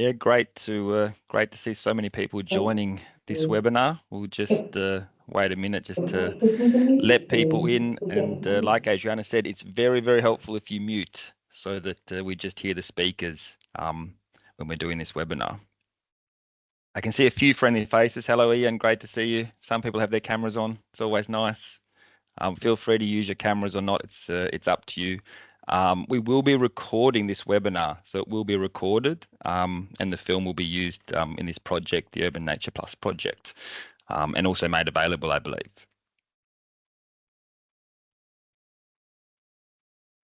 Yeah, great to see so many people joining this webinar. We'll just wait a minute just to let people in. And like Adriana said, it's very, very helpful if you mute so that we just hear the speakers when we're doing this webinar. I can see a few friendly faces. Hello, Ian. Great to see you. Some people have their cameras on. It's always nice. Feel free to use your cameras or not. It's up to you. We will be recording this webinar, so it will be recorded, and the film will be used in this project, the UNPplus project, and also made available, I believe.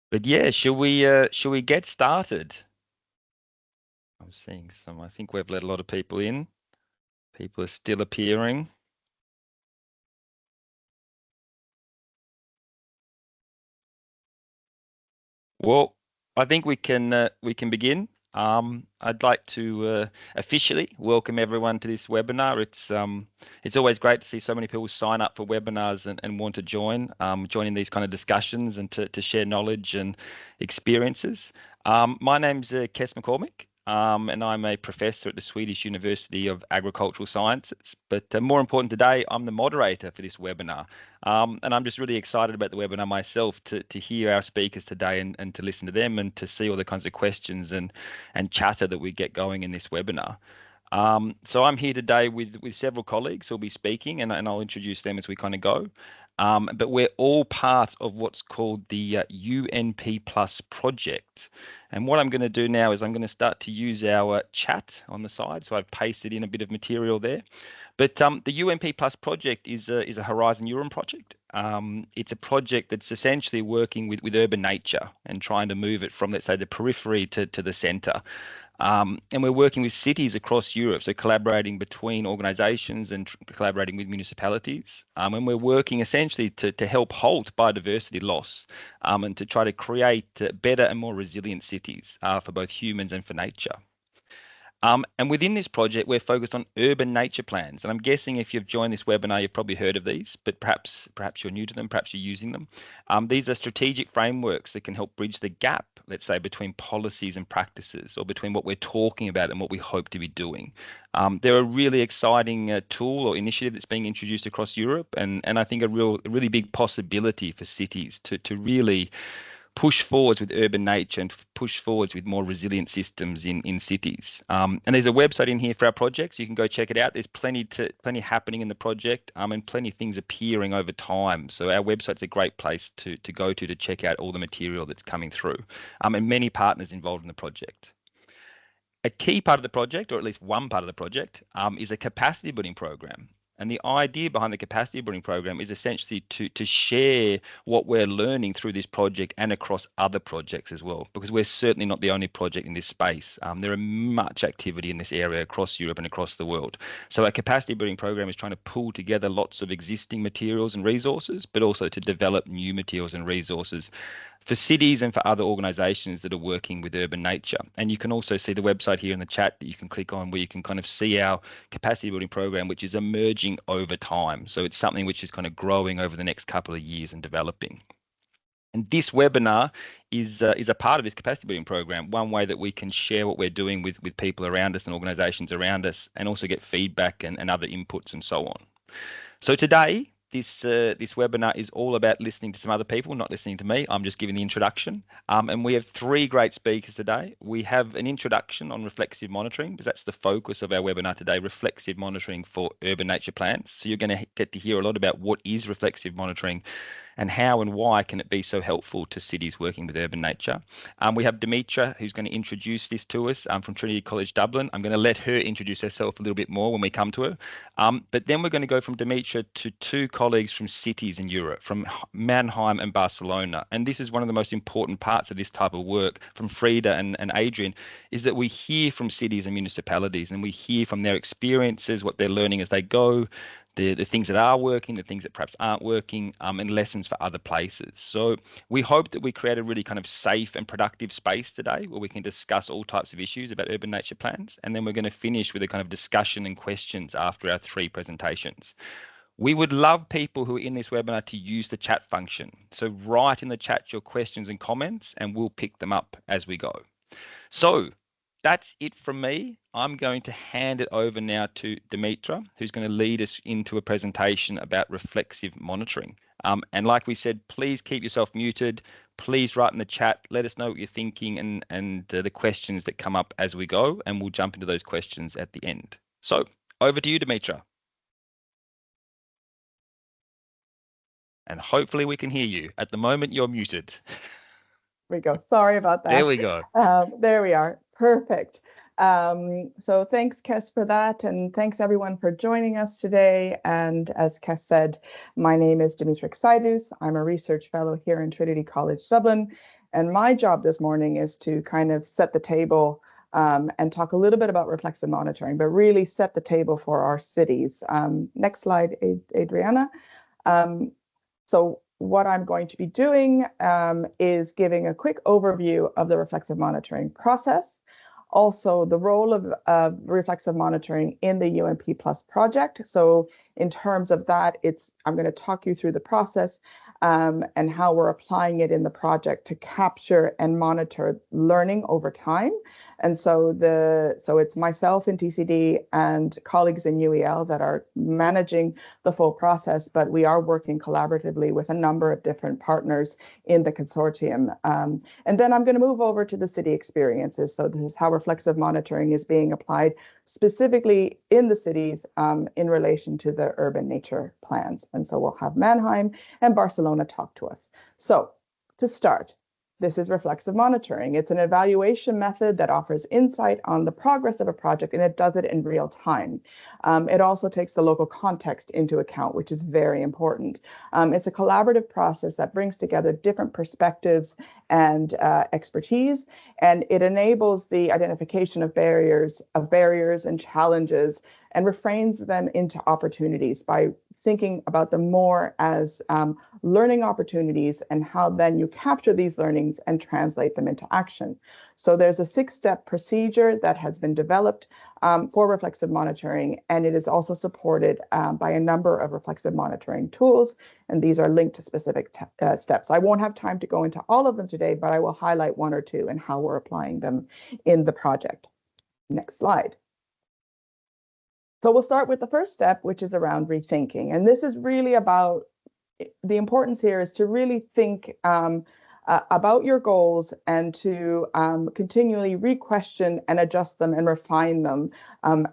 But yeah, should we get started? I'm seeing some. I think we've let a lot of people in. People are still appearing. Well, I think we can begin. I'd like to officially welcome everyone to this webinar. It's always great to see so many people sign up for webinars and want to join in these kind of discussions and to share knowledge and experiences. My name's Kes McCormick. And I'm a professor at the Swedish University of Agricultural Sciences. But more important today, I'm the moderator for this webinar. And I'm just really excited about the webinar myself to hear our speakers today and to listen to them and to see all the kinds of questions and chatter that we get going in this webinar. So I'm here today with several colleagues who'll be speaking, and I'll introduce them as we kind of go. But we're all part of what's called the UNPplus project. And what I'm going to do now is I'm going to start to use our chat on the side. So I've pasted in a bit of material there. But the UNPplus project is a Horizon Europe project. It's a project that's essentially working with urban nature and trying to move it from, let's say, the periphery to the centre. And we're working with cities across Europe, so collaborating between organisations and collaborating with municipalities. And we're working essentially to help halt biodiversity loss and to try to create better and more resilient cities for both humans and for nature. And within this project, we're focused on urban nature plans. And I'm guessing if you've joined this webinar, you've probably heard of these, but perhaps you're new to them, perhaps you're using them. These are strategic frameworks that can help bridge the gap, let's say, between policies and practices, or between what we're talking about and what we hope to be doing. They're a really exciting tool or initiative that's being introduced across Europe, and I think a really big possibility for cities to really push forwards with urban nature and push forwards with more resilient systems in cities. And there's a website in here for our projects. You can go check it out. There's plenty happening in the project and plenty of things appearing over time. So our website's a great place to go to check out all the material that's coming through and many partners involved in the project. A key part of the project, or at least one part of the project, is a capacity building program. And the idea behind the capacity building program is essentially to share what we're learning through this project and across other projects as well, because we're certainly not the only project in this space. There are much activity in this area across Europe and across the world. So our capacity building program is trying to pull together lots of existing materials and resources, but also to develop new materials and resources for cities and for other organisations that are working with urban nature. And you can also see the website here in the chat that you can click on, where you can kind of see our capacity building program, which is emerging over time. So it's something which is kind of growing over the next couple of years and developing. And this webinar is a part of this capacity building program, one way that we can share what we're doing with people around us and organisations around us, and also get feedback and other inputs and so on. So today, this webinar is all about listening to some other people, not listening to me. I'm just giving the introduction. And we have three great speakers today. We have an introduction on reflexive monitoring, because that's the focus of our webinar today, reflexive monitoring for urban nature plans. So you're going to get to hear a lot about what is reflexive monitoring and how and why can it be so helpful to cities working with urban nature. We have Dimitra, who's going to introduce this to us from Trinity College Dublin. I'm going to let her introduce herself a little bit more when we come to her. But then we're going to go from Dimitra to two colleagues from cities in Europe, from Mannheim and Barcelona. And this is one of the most important parts of this type of work from Frida and Adrian, is that we hear from cities and municipalities, and we hear from their experiences, what they're learning as they go, the things that are working, the things that perhaps aren't working, and lessons for other places. So we hope that we create a really kind of safe and productive space today where we can discuss all types of issues about urban nature plans. And then we're going to finish with a kind of discussion and questions after our three presentations. We would love people who are in this webinar to use the chat function. So write in the chat your questions and comments, and we'll pick them up as we go. So that's it from me. I'm going to hand it over now to Dimitra, who's going to lead us into a presentation about reflexive monitoring. And like we said, please keep yourself muted. Please write in the chat. Let us know what you're thinking and the questions that come up as we go, and we'll jump into those questions at the end. So over to you, Dimitra. And hopefully we can hear you. At the moment, you're muted. There we go. Sorry about that. There we go. There we are. Perfect. So thanks, Kes, for that. And thanks, everyone, for joining us today. And as Kes said, my name is Dimitra Xaidous. I'm a research fellow here in Trinity College, Dublin. And my job this morning is to kind of set the table and talk a little bit about reflexive monitoring, but really set the table for our cities. Next slide, Adriana. So what I'm going to be doing is giving a quick overview of the reflexive monitoring process, also the role of reflexive monitoring in the UNPplus project. So in terms of that, I'm going to talk you through the process and how we're applying it in the project to capture and monitor learning over time. And so it's myself in TCD and colleagues in UEL that are managing the full process, but we are working collaboratively with a number of different partners in the consortium. And then I'm going to move over to the city experiences. So this is how reflexive monitoring is being applied specifically in the cities in relation to the urban nature plans. And so we'll have Mannheim and Barcelona talk to us. So to start, this is reflexive monitoring. It's an evaluation method that offers insight on the progress of a project, and it does it in real time. It also takes the local context into account, which is very important. It's a collaborative process that brings together different perspectives and expertise, and it enables the identification of barriers and challenges and reframes them into opportunities by thinking about them more as learning opportunities and how then you capture these learnings and translate them into action. So there's a 6-step procedure that has been developed for reflexive monitoring, and it is also supported by a number of reflexive monitoring tools, and these are linked to specific steps. I won't have time to go into all of them today, but I will highlight one or two and how we're applying them in the project. Next slide. So we'll start with the first step, which is around rethinking. And this is really about, the importance here is to really think about your goals and to continually re-question and adjust them and refine them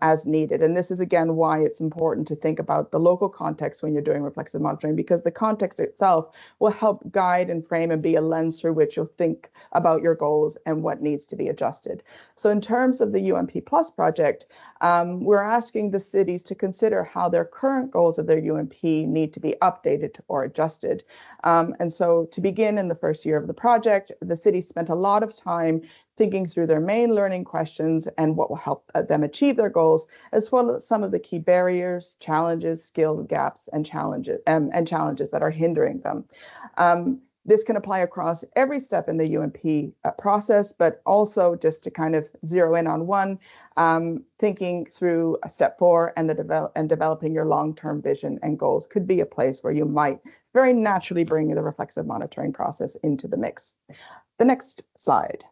as needed. And this is, again, why it's important to think about the local context when you're doing reflexive monitoring, because the context itself will help guide and frame and be a lens through which you'll think about your goals and what needs to be adjusted. So in terms of the UNPplus project, we're asking the cities to consider how their current goals of their UNP need to be updated or adjusted. And so to begin in the first year of the project, the city spent a lot of time thinking through their main learning questions and what will help them achieve their goals, as well as some of the key barriers, challenges, skill gaps, and challenges that are hindering them. This can apply across every step in the UNP process, but also just to kind of zero in on one, thinking through step 4 and developing your long-term vision and goals could be a place where you might very naturally bring the reflexive monitoring process into the mix. The next slide.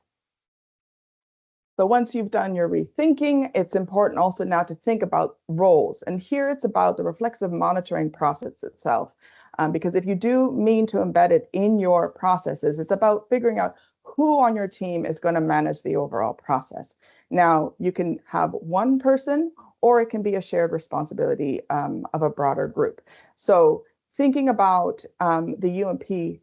So once you've done your rethinking, it's important also now to think about roles. And here it's about the reflexive monitoring process itself. Because if you do mean to embed it in your processes, it's about figuring out who on your team is going to manage the overall process. Now, you can have one person, or it can be a shared responsibility of a broader group. So thinking about the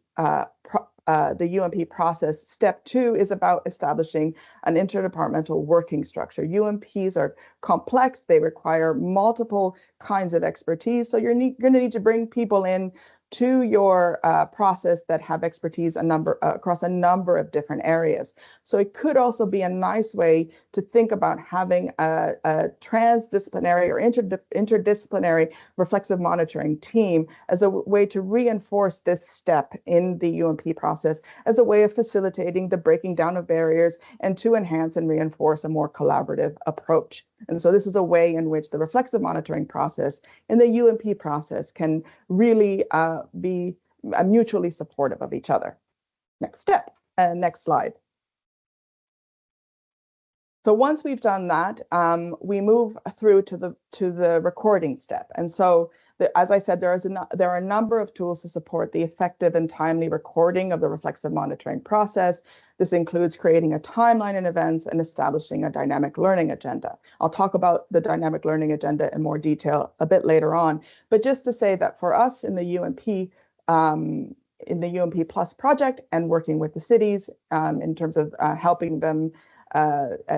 UNP process, step 2 is about establishing an interdepartmental working structure. UNPs are complex. They require multiple kinds of expertise. So you're going to need to bring people in to your process that have expertise across a number of different areas. So it could also be a nice way to think about having a transdisciplinary or interdisciplinary reflexive monitoring team as a way to reinforce this step in the UNP process as a way of facilitating the breaking down of barriers and to enhance and reinforce a more collaborative approach. And so this is a way in which the reflexive monitoring process and the UNP process can really be mutually supportive of each other. Next step, next slide. So once we've done that, we move through to the recording step. And so, as I said, there are a number of tools to support the effective and timely recording of the reflexive monitoring process. This includes creating a timeline in events and establishing a dynamic learning agenda. I'll talk about the dynamic learning agenda in more detail a bit later on, but just to say that for us in the UNP, in the UNPplus project and working with the cities in terms of helping them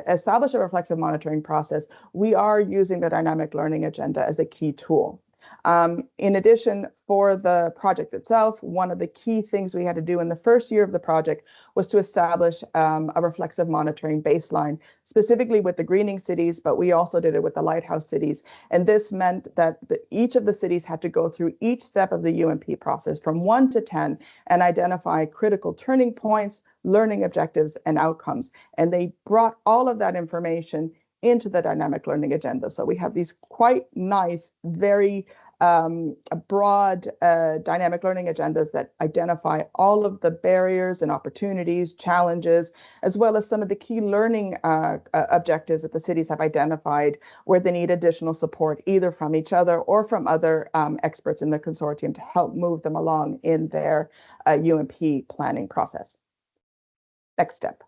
establish a reflexive monitoring process, we are using the dynamic learning agenda as a key tool. In addition, for the project itself, one of the key things we had to do in the first year of the project was to establish a reflexive monitoring baseline, specifically with the greening cities, but we also did it with the lighthouse cities. And this meant that each of the cities had to go through each step of the UNP process from 1 to 10 and identify critical turning points, learning objectives, and outcomes. And they brought all of that information into the dynamic learning agenda. So we have these quite nice, very broad dynamic learning agendas that identify all of the barriers and opportunities, challenges, as well as some of the key learning objectives that the cities have identified where they need additional support, either from each other or from other experts in the consortium to help move them along in their UNP planning process. Next step.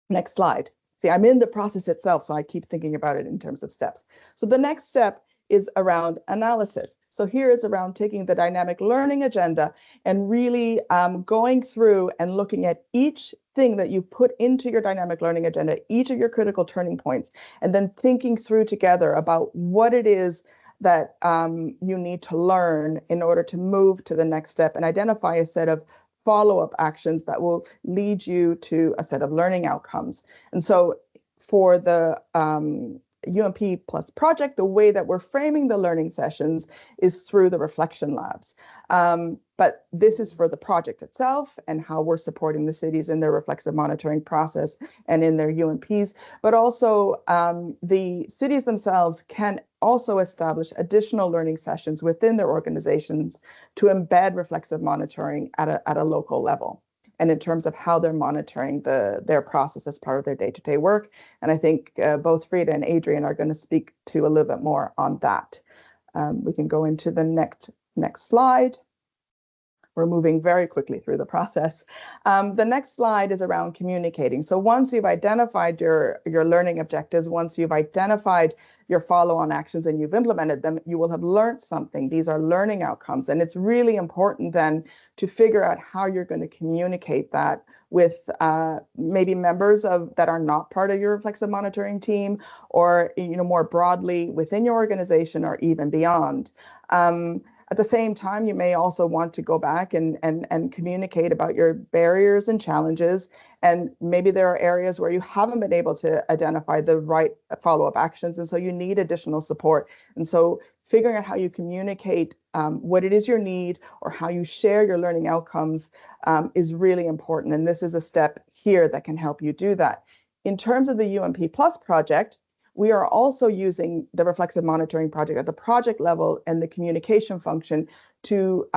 Next slide. See, I'm in the process itself, so I keep thinking about it in terms of steps. So the next step is around analysis. So here it's around taking the dynamic learning agenda and really going through and looking at each thing that you put into your dynamic learning agenda, each of your critical turning points, and then thinking through together about what it is that you need to learn in order to move to the next step and identify a set of follow-up actions that will lead you to a set of learning outcomes. And so for the UNPplus project, the way that we're framing the learning sessions is through the reflection labs. But this is for the project itself and how we're supporting the cities in their reflexive monitoring process and in their UNPs. But also the cities themselves can also establish additional learning sessions within their organizations to embed reflexive monitoring at a local level, and in terms of how they're monitoring their process as part of their day-to-day work. And I think both Frida and Adrian are going to speak to a little bit more on that. We can go into the next slide. We're moving very quickly through the process. The next slide is around communicating. So once you've identified your learning objectives, once you've identified your follow-on actions and you've implemented them, you will have learned something. These are learning outcomes. And it's really important then to figure out how you're going to communicate that with maybe members that are not part of your reflexive monitoring team, or more broadly within your organization or even beyond. At the same time, you may also want to go back and communicate about your barriers and challenges. And maybe there are areas where you haven't been able to identify the right follow-up actions. And so you need additional support. And so figuring out how you communicate what it is you need or how you share your learning outcomes is really important. And this is a step here that can help you do that. In terms of the UNPplus project, we are also using the reflexive monitoring project at the project level and the communication function to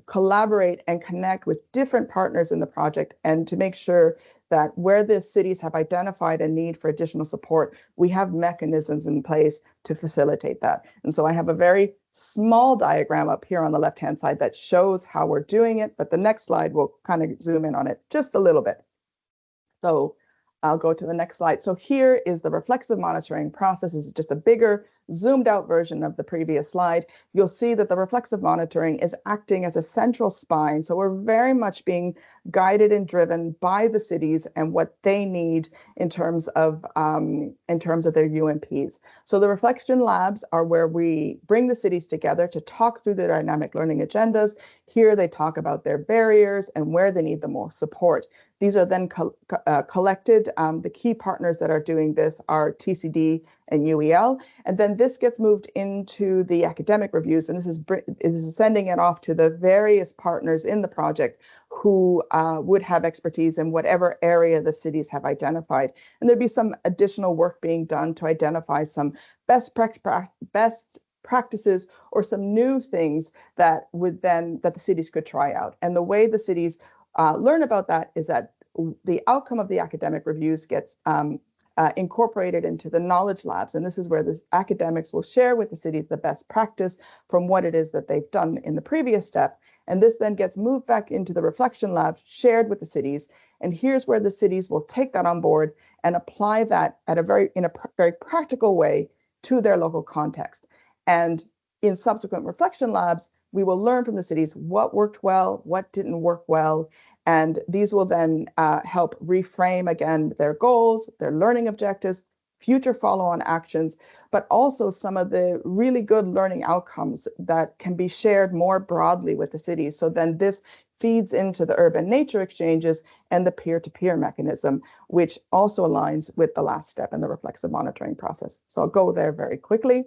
collaborate and connect with different partners in the project, and to make sure that where the cities have identified a need for additional support, we have mechanisms in place to facilitate that. And so I have a very small diagram up here on the left-hand side that shows how we're doing it, but the next slide will kind of zoom in on it just a little bit. So I'll go to the next slide. So here is the reflexive monitoring process. This is just a bigger, zoomed out version of the previous slide. You'll see that the reflexive monitoring is acting as a central spine. So we're very much being guided and driven by the cities and what they need in terms of their UNPs. So the reflection labs are where we bring the cities together to talk through their dynamic learning agendas. Here they talk about their barriers and where they need the most support. These are then collected. The key partners that are doing this are TCD and UEL. And then this gets moved into the academic reviews, and this is sending it off to the various partners in the project who would have expertise in whatever area the cities have identified. And there'd be some additional work being done to identify some best practices or some new things that the cities could try out. And the way the cities learn about that is that the outcome of the academic reviews gets incorporated into the knowledge labs. And this is where the academics will share with the cities the best practice from what it is that they've done in the previous step. And this then gets moved back into the reflection lab, shared with the cities. And here's where the cities will take that on board and apply that in a very practical way to their local context. And in subsequent reflection labs, we will learn from the cities what worked well, what didn't work well. And these will then help reframe again their goals, their learning objectives, future follow-on actions, but also some of the really good learning outcomes that can be shared more broadly with the cities. So then this feeds into the urban nature exchanges and the peer-to-peer mechanism, which also aligns with the last step in the reflexive monitoring process. So I'll go there very quickly.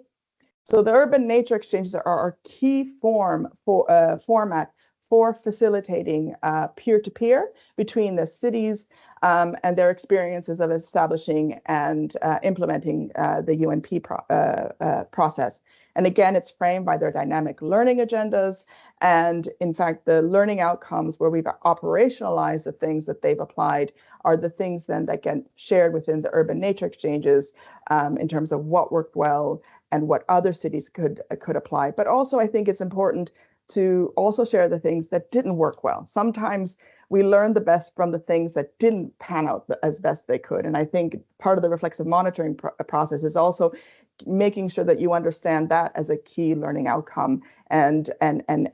So the urban nature exchanges are our key format for facilitating peer-to-peer between the cities and their experiences of establishing and implementing the UNP process. And again, it's framed by their dynamic learning agendas. And in fact, the learning outcomes where we've operationalized the things that they've applied are the things then that get shared within the urban nature exchanges in terms of what worked well and what other cities could apply. But also, I think it's important to also share the things that didn't work well. Sometimes we learn the best from the things that didn't pan out as best they could. And I think part of the reflexive monitoring process is also making sure that you understand that as a key learning outcome and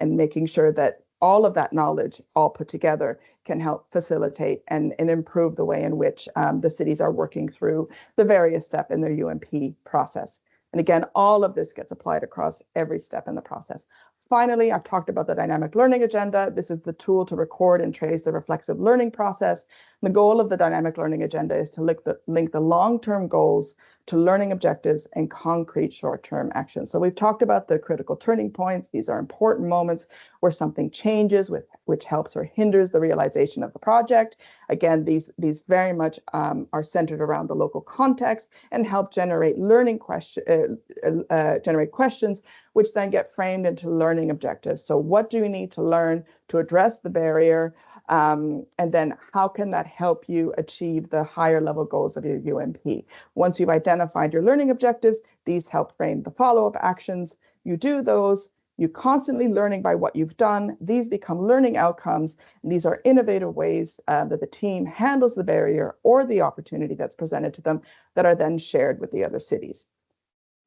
making sure that all of that knowledge all put together can help facilitate and improve the way in which the cities are working through the various steps in their UNP process. And again, all of this gets applied across every step in the process. Finally, I've talked about the dynamic learning agenda. This is the tool to record and trace the reflexive learning process. The goal of the dynamic learning agenda is to link the long-term goals to learning objectives and concrete short-term actions. So we've talked about the critical turning points. These are important moments where something changes, which helps or hinders the realization of the project. Again, these very much are centered around the local context and help generate generate questions, which then get framed into learning objectives. So what do you need to learn to address the barrier? And then how can that help you achieve the higher level goals of your UNP? Once you've identified your learning objectives, these help frame the follow-up actions. You do those, you're constantly learning by what you've done. These become learning outcomes. And these are innovative ways that the team handles the barrier or the opportunity that's presented to them that are then shared with the other cities.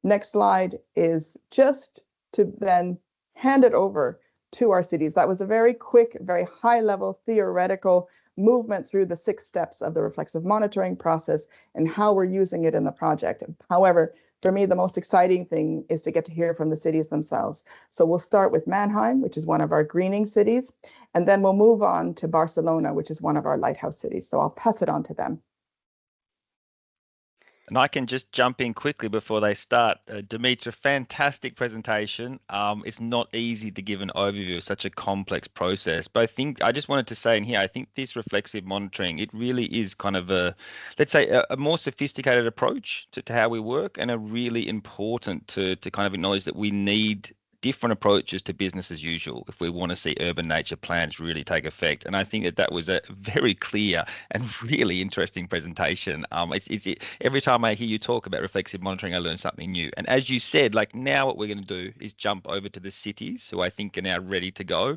Next slide is just to then hand it over to our cities. That was a very quick, very high-level theoretical movement through the 6 steps of the reflexive monitoring process and how we're using it in the project. However, for me, the most exciting thing is to get to hear from the cities themselves. So we'll start with Mannheim, which is one of our greening cities, and then we'll move on to Barcelona, which is one of our lighthouse cities. So I'll pass it on to them. And I can just jump in quickly before they start. Dimitra, fantastic presentation. It's not easy to give an overview of such a complex process, but I just wanted to say in here, I think this reflexive monitoring, it really is kind of let's say a more sophisticated approach to how we work, and a really important to kind of acknowledge that we need different approaches to business as usual if we want to see urban nature plans really take effect. And I think that was a very clear and really interesting presentation. Every time I hear you talk about reflexive monitoring, I learn something new. And as you said, like now what we're going to do is jump over to the cities who I think are now ready to go,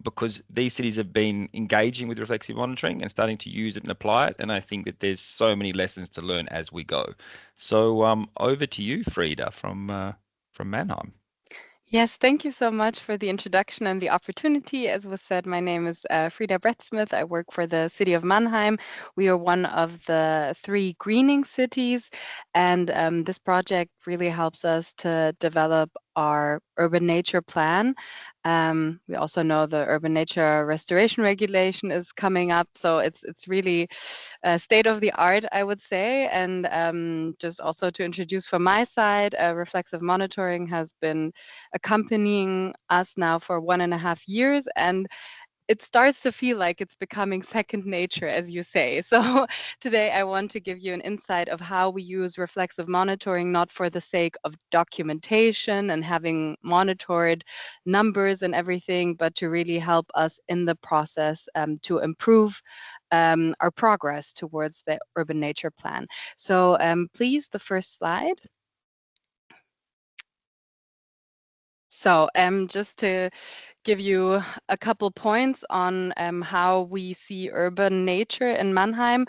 because these cities have been engaging with reflexive monitoring and starting to use it and apply it. And I think that there's so many lessons to learn as we go. So over to you, Frida, from Mannheim. Yes, thank you so much for the introduction and the opportunity. As was said, my name is Frida Brett-Smith. I work for the city of Mannheim. We are one of the 3 greening cities, and this project really helps us to develop our urban nature plan. We also know the urban nature restoration regulation is coming up, so it's really state of the art, I would say. And just also to introduce from my side, reflexive monitoring has been accompanying us now for 1.5 years, and it starts to feel like it's becoming second nature, as you say. So today I want to give you an insight of how we use reflexive monitoring, not for the sake of documentation and having monitored numbers and everything, but to really help us in the process to improve our progress towards the urban nature plan. So please, the first slide. So just to give you a couple points on how we see urban nature in Mannheim.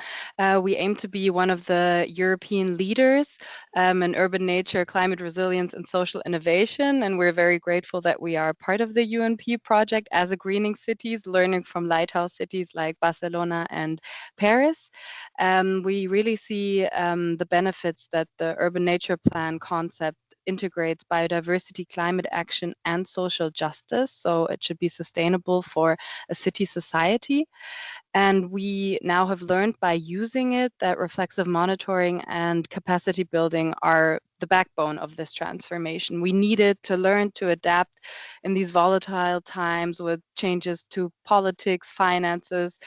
We aim to be one of the European leaders in urban nature, climate resilience, and social innovation. And we're very grateful that we are part of the UNP project as a greening cities, learning from lighthouse cities like Barcelona and Paris. We really see the benefits that the urban nature plan concept integrates biodiversity, climate action, and social justice. So it should be sustainable for a city society. And we now have learned by using it that reflexive monitoring and capacity building are the backbone of this transformation. We needed to learn to adapt in these volatile times with changes to politics, finances,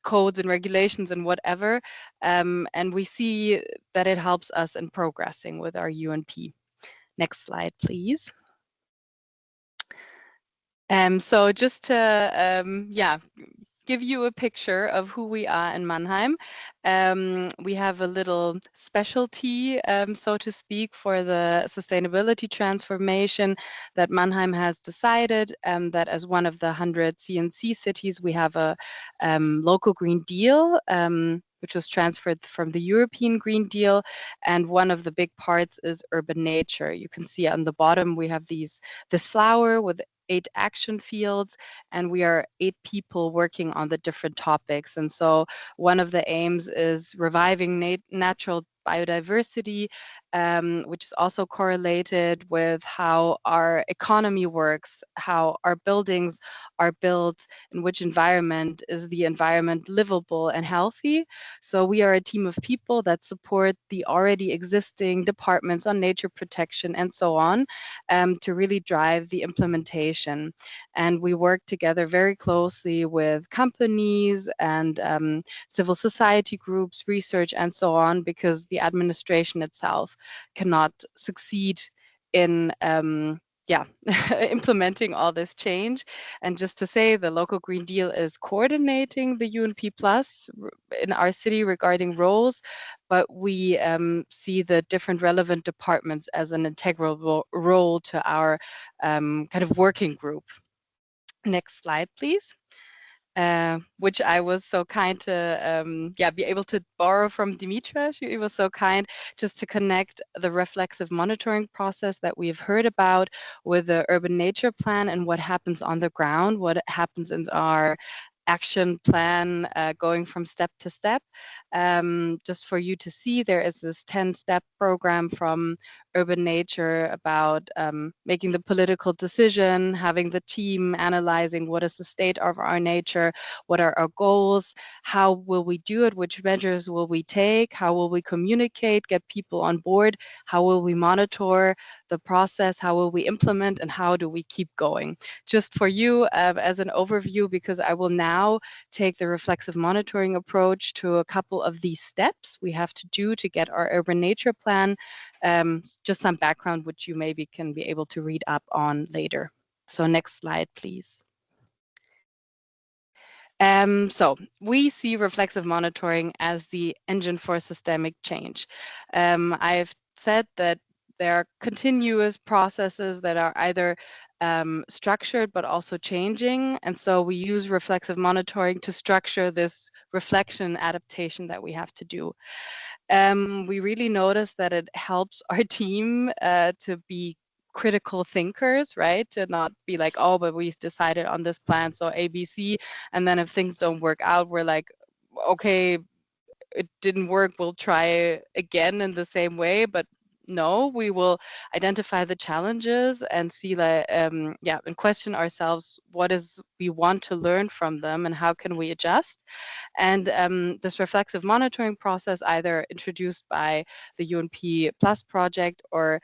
codes and regulations and whatever. And we see that it helps us in progressing with our UNP. Next slide, please. So just to, give you a picture of who we are in Mannheim. We have a little specialty, so to speak, for the sustainability transformation that Mannheim has decided that as one of the 100 CNC cities, we have a local Green Deal, which was transferred from the European Green Deal. And one of the big parts is urban nature. You can see on the bottom, we have this flower with 8 action fields, and we are 8 people working on the different topics. And so one of the aims is reviving natural biodiversity, which is also correlated with how our economy works, how our buildings are built, in which environment is the environment livable and healthy. So we are a team of people that support the already existing departments on nature protection and so on to really drive the implementation. And we work together very closely with companies and civil society groups, research, and so on, because the administration itself cannot succeed in implementing all this change. And just to say, the local Green Deal is coordinating the UNPplus in our city regarding roles, but we see the different relevant departments as an integral role to our kind of working group. Next slide, please. Which I was so kind to be able to borrow from Dimitra. She was so kind just to connect the reflexive monitoring process that we've heard about with the urban nature plan and what happens on the ground, what happens in our action plan going from step to step. Just for you to see, there is this 10-step program from urban nature about making the political decision, having the team analyzing what is the state of our nature, what are our goals, how will we do it, which measures will we take, how will we communicate, get people on board, how will we monitor the process, how will we implement, and how do we keep going. Just for you as an overview, because I will now take the reflexive monitoring approach to a couple of these steps we have to do to get our urban nature plan. Just some background which you maybe can be able to read up on later. So next slide, please. So we see reflexive monitoring as the engine for systemic change. I've said that there are continuous processes that are either structured but also changing, and so we use reflexive monitoring to structure this reflection adaptation that we have to do. We really notice that it helps our team to be critical thinkers, right? To not be like, oh, but we decided on this plan, so ABC, and then if things don't work out, we're like, okay, it didn't work, we'll try again in the same way. But no, we will identify the challenges and see that, and question ourselves, what is we want to learn from them and how can we adjust? And this reflexive monitoring process, either introduced by the UNPplus project or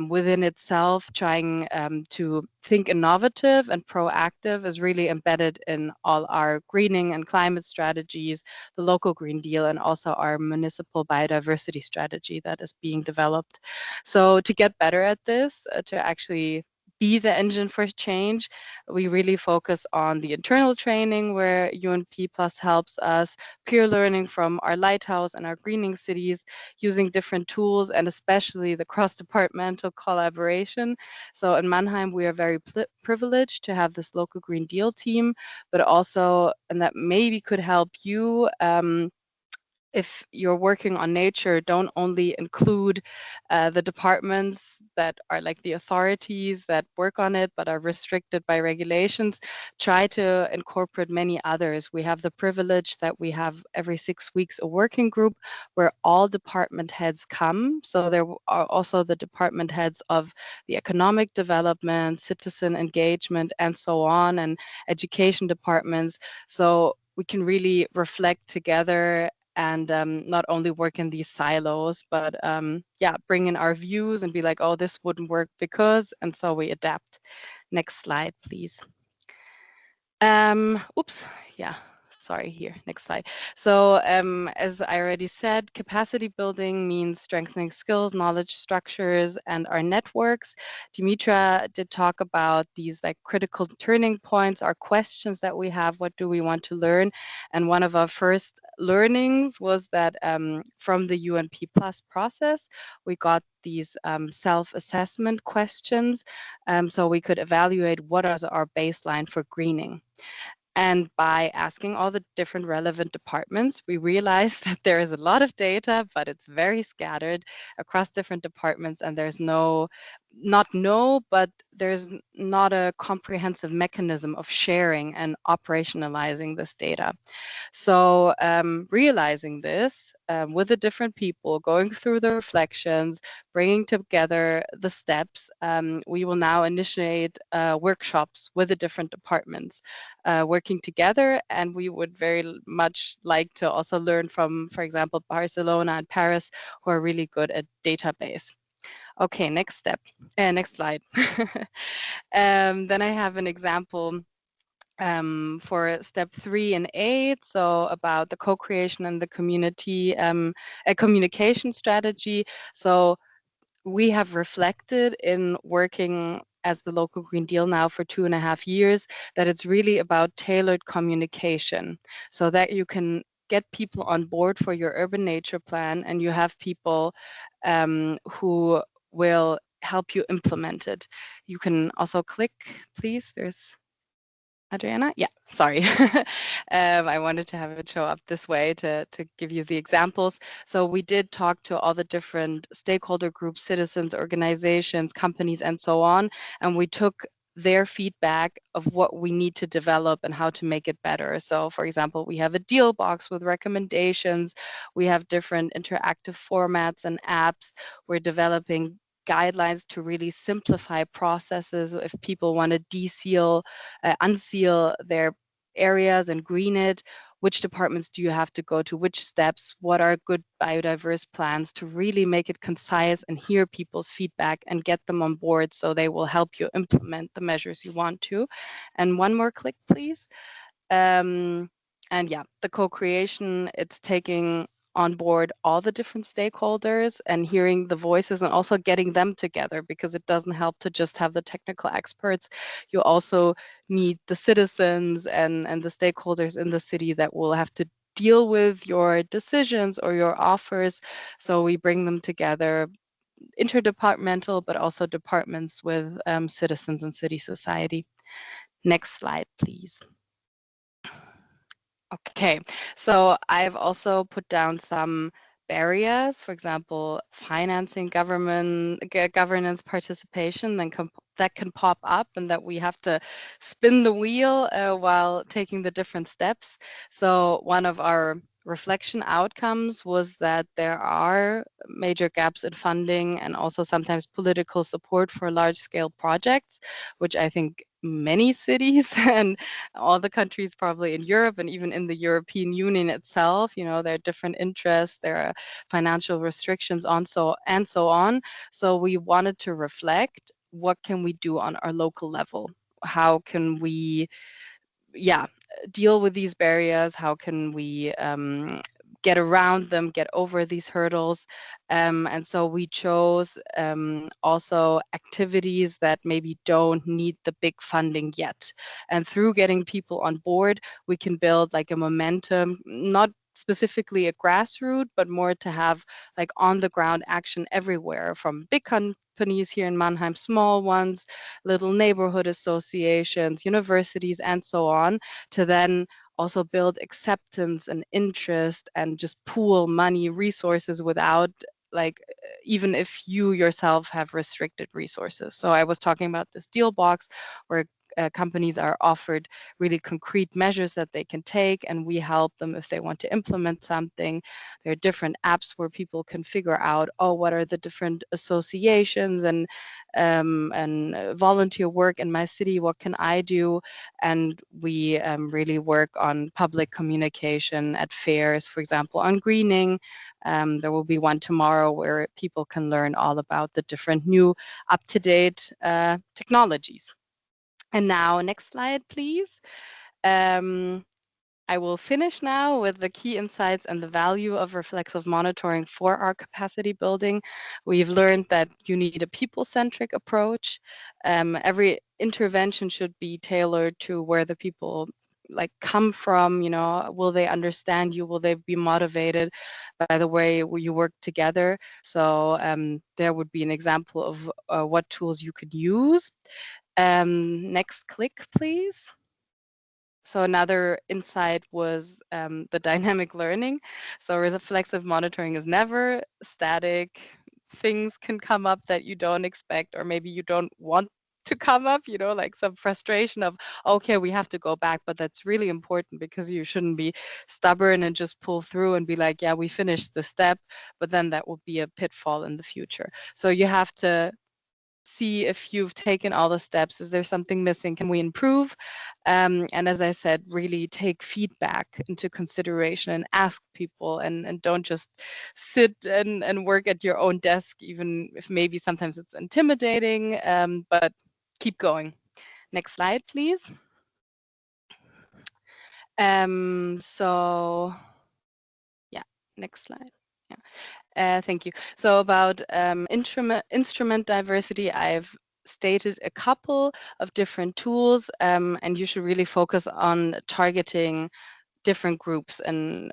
within itself, trying to think innovative and proactive is really embedded in all our greening and climate strategies, the local Green Deal, and also our municipal biodiversity strategy that is being developed. So to get better at this, to actually be the engine for change, we really focus on the internal training where UNPplus helps us, peer learning from our lighthouse and our greening cities, using different tools, and especially the cross-departmental collaboration. So in Mannheim, we are very privileged to have this local Green Deal team, but also, and that maybe could help you, if you're working on nature, don't only include the departments that are like the authorities that work on it, but are restricted by regulations. Try to incorporate many others. We have the privilege that we have every 6 weeks a working group where all department heads come. So there are also the department heads of the economic development, citizen engagement, and so on, and education departments. So we can really reflect together and not only work in these silos, but yeah, bring in our views and be like, oh, this wouldn't work because, and so we adapt. Next slide, please. Oops, yeah, sorry, here, next slide. So as I already said, capacity building means strengthening skills, knowledge structures, and our networks. Dimitra did talk about these like critical turning points, our questions that we have, what do we want to learn? And one of our first learnings was that from the UNPplus process, we got these self-assessment questions, so we could evaluate what is our baseline for greening. And by asking all the different relevant departments, we realized that there is a lot of data, but it's very scattered across different departments, and there's but there's not a comprehensive mechanism of sharing and operationalizing this data. So realizing this with the different people, going through the reflections, bringing together the steps, we will now initiate workshops with the different departments working together. And we would very much like to also learn from, for example, Barcelona and Paris, who are really good at database. Okay, next slide. Then I have an example for step 3 and 8, so about the co-creation and the community communication strategy. So we have reflected in working as the local Green Deal now for 2.5 years that it's really about tailored communication, so that you can get people on board for your urban nature plan, and you have people who will help you implement it. You can also click, please. There's Adriana? Yeah, sorry. I wanted to have it show up this way to give you the examples. So we did talk to all the different stakeholder groups, citizens, organizations, companies, and so on, and we took their feedback of what we need to develop and how to make it better. So for example, we have a deal box with recommendations. We have different interactive formats and apps. We're developing guidelines to really simplify processes. If people want to de-seal, unseal their areas and green it, which departments do you have to go to, which steps, what are good biodiverse plans, to really make it concise and hear people's feedback and get them on board so they will help you implement the measures you want to. And one more click, please. And yeah, the co-creation, it's taking on board all the different stakeholders and hearing the voices and also getting them together, because it doesn't help to just have the technical experts. You also need the citizens and the stakeholders in the city that will have to deal with your decisions or your offers. So we bring them together, interdepartmental, but also departments with citizens and city society. Next slide, please. Okay, so I've also put down some barriers, for example, financing governance participation that can pop up, and that we have to spin the wheel while taking the different steps. So one of our reflection outcomes was that there are major gaps in funding and also sometimes political support for large-scale projects, which I think many cities and all the countries probably in Europe and even in the European Union itself, there are different interests, there are financial restrictions and so on. So we wanted to reflect, what can we do on our local level? How can we deal with these barriers? How can we get around them, get over these hurdles? And so we chose also activities that maybe don't need the big funding yet. And through getting people on board, we can build like a momentum, not specifically a grassroots, but more to have like on the ground action everywhere, from big companies here in Mannheim, small ones, little neighborhood associations, universities, and so on, to then also build acceptance and interest and just pool money, resources without like, even if you yourself have restricted resources. So I was talking about this deal box where companies are offered really concrete measures that they can take, and we help them if they want to implement something. There are different apps where people can figure out, what are the different associations and volunteer work in my city, what can I do? And we really work on public communication at fairs, for example, on greening. There will be one tomorrow where people can learn all about the different new up-to-date technologies. And now, next slide, please. I will finish now with the key insights and the value of reflexive monitoring for our capacity building. We've learned that you need a people-centric approach. Every intervention should be tailored to where the people come from. Will they understand you? Will they be motivated by the way you work together? So there would be an example of what tools you could use. Next click, please. So another insight was the dynamic learning. So reflexive monitoring is never static. Things can come up that you don't expect, or maybe you don't want to come up, like some frustration of, okay, we have to go back, but that's really important because you shouldn't be stubborn and just pull through and be like, yeah, we finished the step, but then that will be a pitfall in the future. So you have to see if you've taken all the steps. Is there something missing? Can we improve? And as I said, really take feedback into consideration and ask people, and don't just sit and work at your own desk, even if maybe sometimes it's intimidating, but keep going. Next slide, please. So yeah, next slide. Yeah. Thank you. So about instrument diversity, I've stated a couple of different tools, and you should really focus on targeting different groups and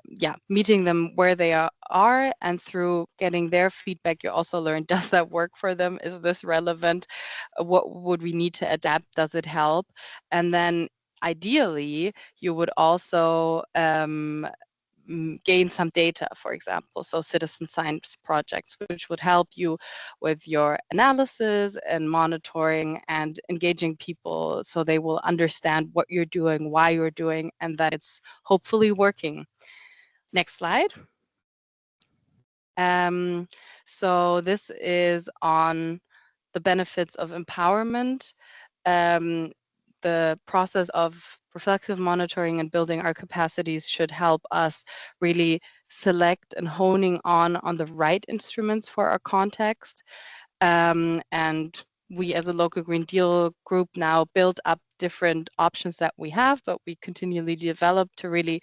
meeting them where they are, and through getting their feedback, you also learn, does that work for them? Is this relevant? What would we need to adapt? Does it help? And then ideally, you would also gain some data, for example, so citizen science projects, which would help you with your analysis and monitoring and engaging people so they will understand what you're doing, why you're doing, and that it's hopefully working. Next slide. So this is on the benefits of empowerment. The process of reflexive monitoring and building our capacities should help us really select and honing on the right instruments for our context. And we as a local Green Deal group now build up different options that we have, but we continually develop to really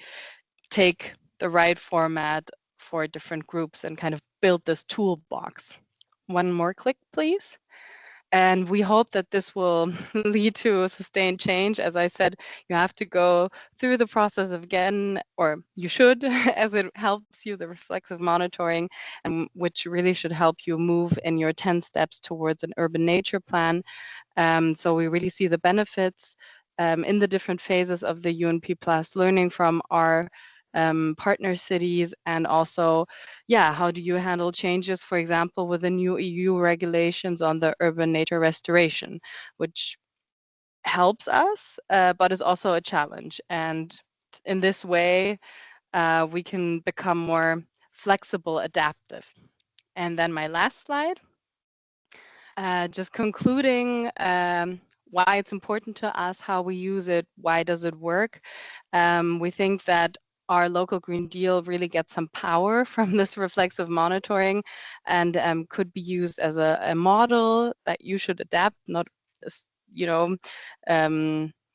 take the right format for different groups and kind of build this toolbox. One more click, please. And we hope that this will lead to a sustained change. As I said, you have to go through the process again, or you should, as it helps you, the reflexive monitoring, and which really should help you move in your 10 steps towards an urban nature plan. So we really see the benefits in the different phases of the UNPplus, learning from our partner cities, and also, how do you handle changes, for example, with the new EU regulations on the urban nature restoration, which helps us, but is also a challenge. And in this way, we can become more flexible, adaptive. And then my last slide, just concluding why it's important to us, how we use it, why does it work. We think that our local Green Deal really gets some power from this reflexive monitoring, and could be used as a model that you should adapt, not, you know,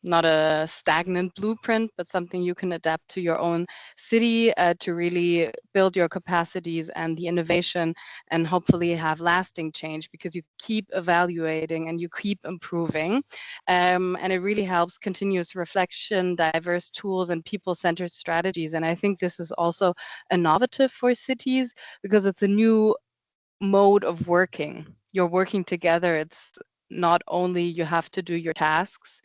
not a stagnant blueprint, but something you can adapt to your own city to really build your capacities and the innovation, and hopefully have lasting change, because you keep evaluating and you keep improving. And it really helps continuous reflection, diverse tools, and people-centered strategies. And I think this is also innovative for cities, because it's a new mode of working. You're working together. It's not only you have to do your tasks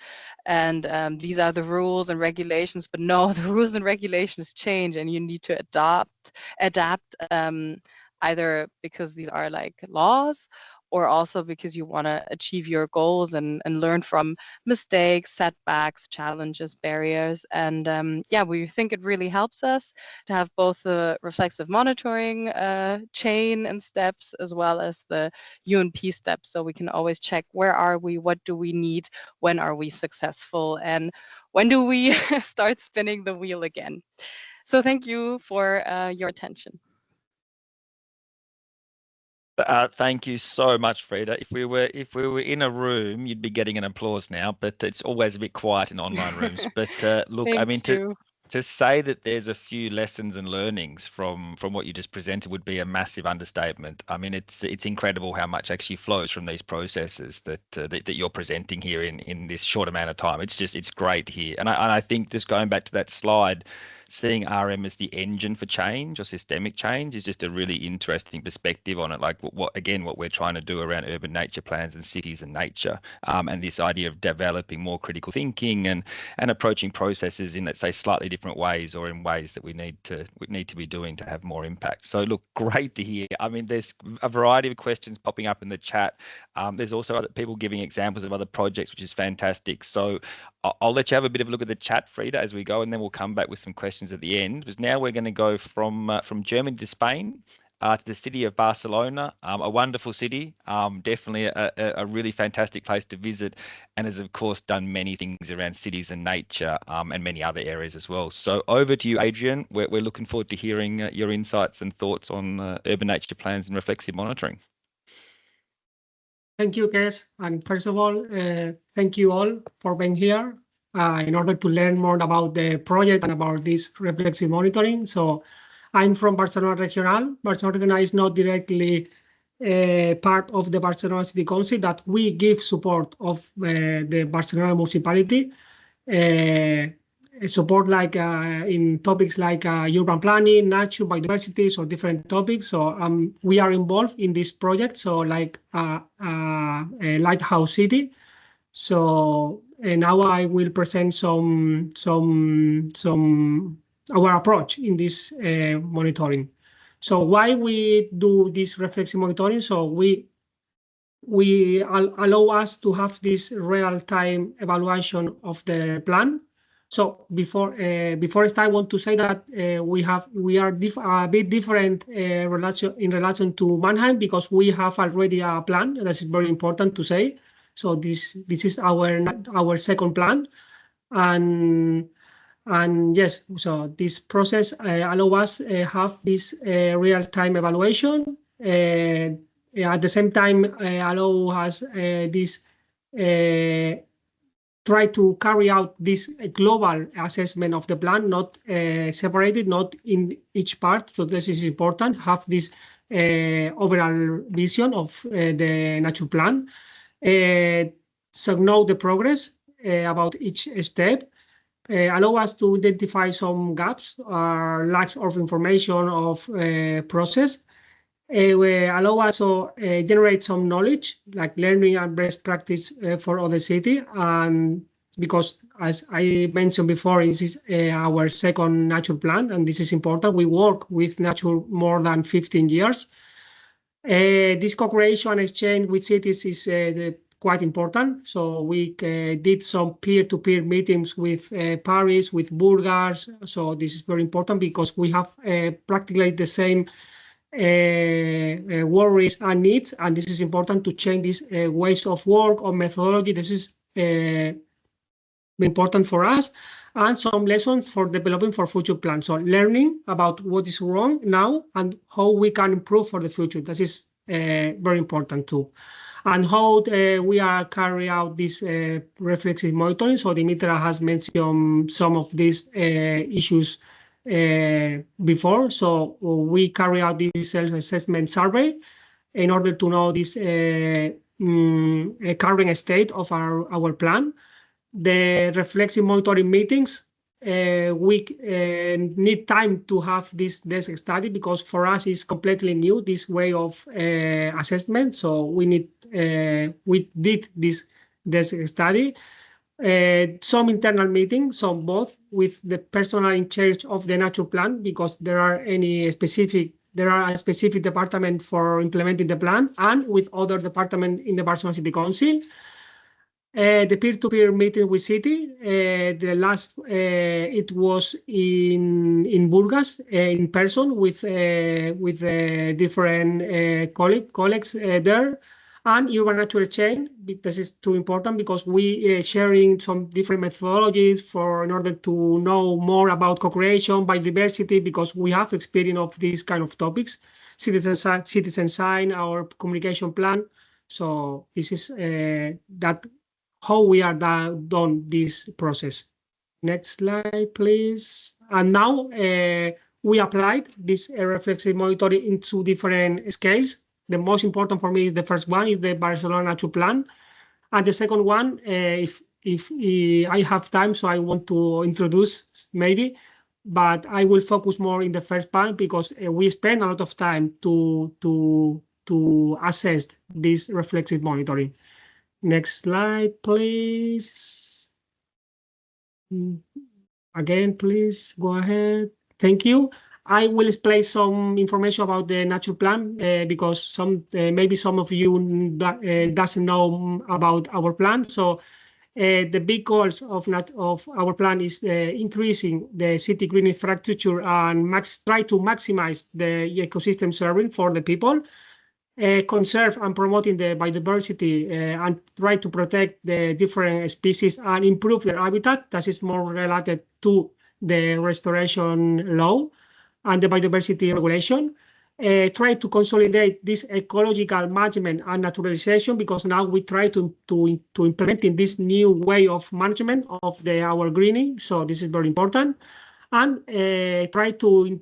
and these are the rules and regulations, but no, the rules and regulations change, and you need to adapt either because these are like laws, or also because you want to achieve your goals and learn from mistakes, setbacks, challenges, barriers. And yeah, we think it really helps us to have both the reflexive monitoring chain and steps, as well as the UNP steps, so we can always check where are we, what do we need, when are we successful, and when do we start spinning the wheel again. So thank you for your attention. Thank you so much, Frida. If we were in a room, you'd be getting an applause now, but it's always a bit quiet in online rooms. But look, I mean, to say that there's a few lessons and learnings from what you just presented would be a massive understatement. I mean, it's incredible how much actually flows from these processes that you're presenting here in this short amount of time. It's great to hear. And I think, just going back to that slide, seeing RM as the engine for change or systemic change is just a really interesting perspective on it. Like what we're trying to do around urban nature plans and cities and nature, and this idea of developing more critical thinking and approaching processes in, let's say, slightly different ways, or in ways that we need to be doing to have more impact. So look, great to hear. I mean, there's a variety of questions popping up in the chat. There's also other people giving examples of other projects, which is fantastic. So I'll let you have a bit of a look at the chat, Frida, as we go, and then we'll come back with some questions at the end. Because now we're going to go from Germany to Spain, to the city of Barcelona, a wonderful city, definitely a really fantastic place to visit, and has of course done many things around cities and nature, and many other areas as well. So over to you, Adrian. We're looking forward to hearing your insights and thoughts on urban nature plans and reflexive monitoring. Thank you, Kes. And first of all, thank you all for being here in order to learn more about the project and about this reflexive monitoring. So I'm from Barcelona Regional. Barcelona is not directly part of the Barcelona City Council, that we give support of the Barcelona municipality. Support like in topics like urban planning, nature, biodiversity, or different topics. So we are involved in this project. So like a lighthouse city. So now I will present some our approach in this monitoring. So why we do this reflexive monitoring? So we allow us to have this real-time evaluation of the plan. So before I start, I want to say that we are a bit different in relation to Mannheim, because we have already a plan. That's very important to say. So this is our second plan, and yes, so this process allow us have this real-time evaluation. At the same time, allow us this. Try to carry out this global assessment of the plan, not separated, not in each part. So this is important, have this overall vision of the nature plan. So know the progress about each step. Allow us to identify some gaps or lacks of information of process. We allow us to generate some knowledge, like learning and best practice for other city. And because, as I mentioned before, this is our second nature plan, and this is important. We work with nature more than 15 years. This co-creation and exchange with cities is quite important. So we did some peer-to-peer meetings with Paris, with Burgas. So this is very important because we have practically the same worries and needs, and this is important to change this ways of work or methodology. This is important for us, and some lessons for developing for future plans. So learning about what is wrong now and how we can improve for the future. This is very important too. And how we are carrying out this reflexive monitoring. So Dimitra has mentioned some of these issues before. So we carry out this self-assessment survey in order to know this current state of our plan. The reflexive monitoring meetings, we need time to have this desk study because for us it's completely new, this way of assessment. So we did this desk study. Some internal meetings, some both with the personnel in charge of the nature plan, because there are a specific department for implementing the plan, and with other departments in the Barcelona City Council. The peer-to-peer meeting with city, the last it was in Burgas in person with different colleagues there, and urban nature chain. This is too important because we sharing some different methodologies in order to know more about co-creation, biodiversity, because we have experience of these kind of topics. Citizen sign, our communication plan. So this is that. How we are done this process. Next slide, please. And now we applied this reflexive monitoring into different scales. The most important for me is the first one is the Barcelona Nature Plan, and the second one, if I have time, so I want to introduce maybe, but I will focus more in the first part because we spend a lot of time to assess this reflexive monitoring. Next slide, please. Again, please go ahead. Thank you. I will explain some information about the nature plan because maybe some of you doesn't know about our plan. So the big goals of our plan is increasing the city green infrastructure and try to maximize the ecosystem serving for the people. Conserve and promoting the biodiversity and try to protect the different species and improve their habitat. That is more related to the restoration law and the biodiversity regulation. Try to consolidate this ecological management and naturalization because now we try to implement in this new way of management of our greening. So this is very important, and try to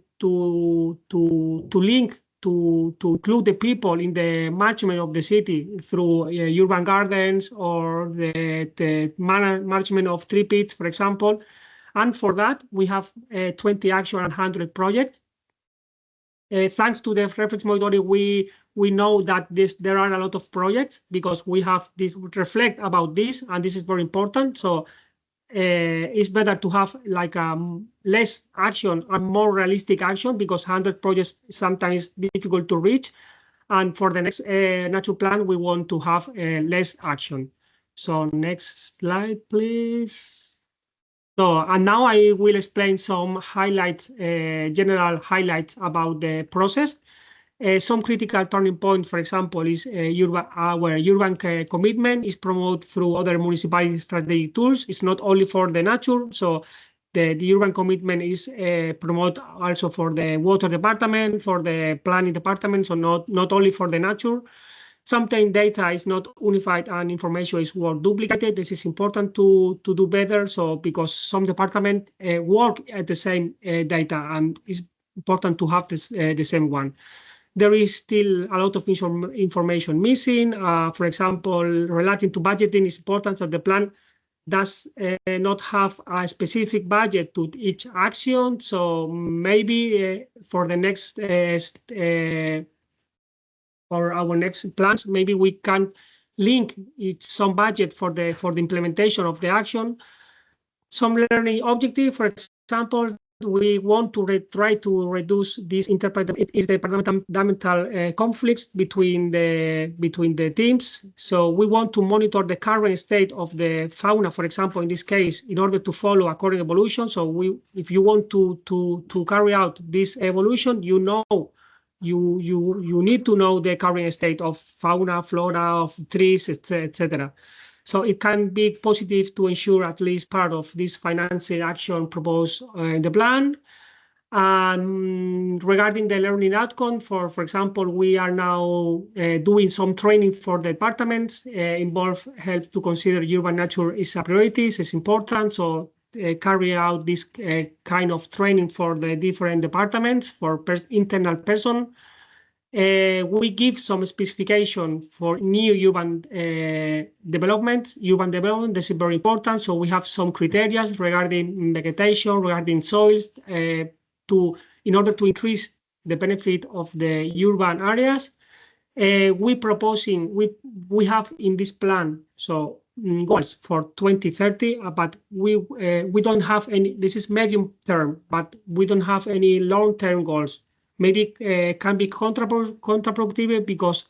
link. To include the people in the management of the city through urban gardens or the management of tree pits, for example. And for that, we have 20 action and 100 projects. Thanks to the reference monitoring, we know that there are a lot of projects because we have this reflect about this, and this is very important. So it's better to have like less action and more realistic action because 100 projects sometimes difficult to reach. And for the next nature plan, we want to have less action. So next slide, please. So, and now I will explain some highlights, general highlights about the process. Some critical turning point, for example, is our urban commitment is promoted through other municipality strategic tools. It's not only for the nature, so the urban commitment is promoted also for the water department, for the planning department, so not only for the nature. Sometimes data is not unified and information is duplicated. This is important to do better. So because some departments work at the same data, and it's important to have the same one. There is still a lot of information missing. For example, relating to budgeting, it's important that the plan does not have a specific budget to each action. So maybe for the next for our next plans, maybe we can link some budget for the implementation of the action. Some learning objective, for example, we want to try to reduce these interdepartmental conflicts between the teams. So we want to monitor the current state of the fauna, for example, in this case, in order to follow a current evolution. So if you want to carry out this evolution, you need to know the current state of fauna, flora, of trees, etc. So it can be positive to ensure at least part of this financing action proposed in the plan. And regarding the learning outcome, for example, we are now doing some training for the departments. Involve help to consider urban nature is a priority, it's important. So carry out this kind of training for the different departments for internal person. We give some specification for new urban development. This is very important. So we have some criteria regarding vegetation, regarding soils, in order to increase the benefit of the urban areas. We have in this plan goals for 2030, but we don't have any. This is medium term, but we don't have any long-term goals. Maybe can be counterproductive because